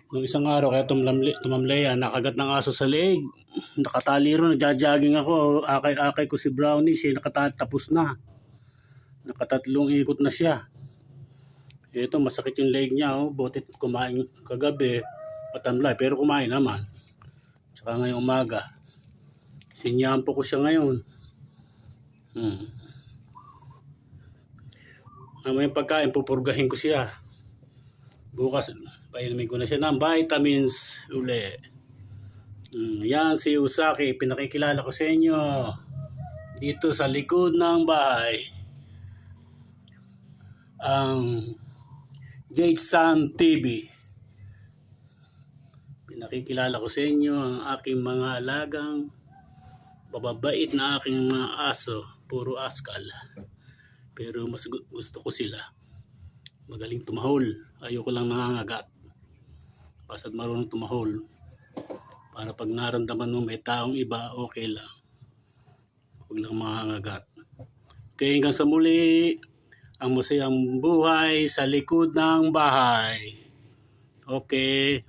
Nung isang araw, kaya tumamlaya, nakagat ng aso sa leeg. Nakatali ron, nagja-jogging ako. Akay-akay ko si Brownie, siya nakatali, tapos na. Nakatatlong ikot na siya. Ito, masakit yung leg niya, oh. Butit kumain kagabi, patamlay, pero kumain naman. Saka ngayong umaga, sinyampo ko siya ngayon. May pagkain, pupurgahin ko siya. Bukas, painumin ko na siya ng vitamins uli. Yan si Usaki, pinakikilala ko sa inyo. Dito sa likod ng bahay. Ang Jade Sun TV. Pinakikilala ko sa inyo ang aking mga alagang bababait na aking mga aso. Puro askal. Pero mas gusto ko sila. Magaling tumahol. Ayoko lang nangangagat. Basta't marunong tumahol. Para pag naramdaman mo may taong iba, okay lang. Huwag lang mangangagat. Okay, hanggang sa muli. Ang masayang buhay sa likod ng bahay. Okay.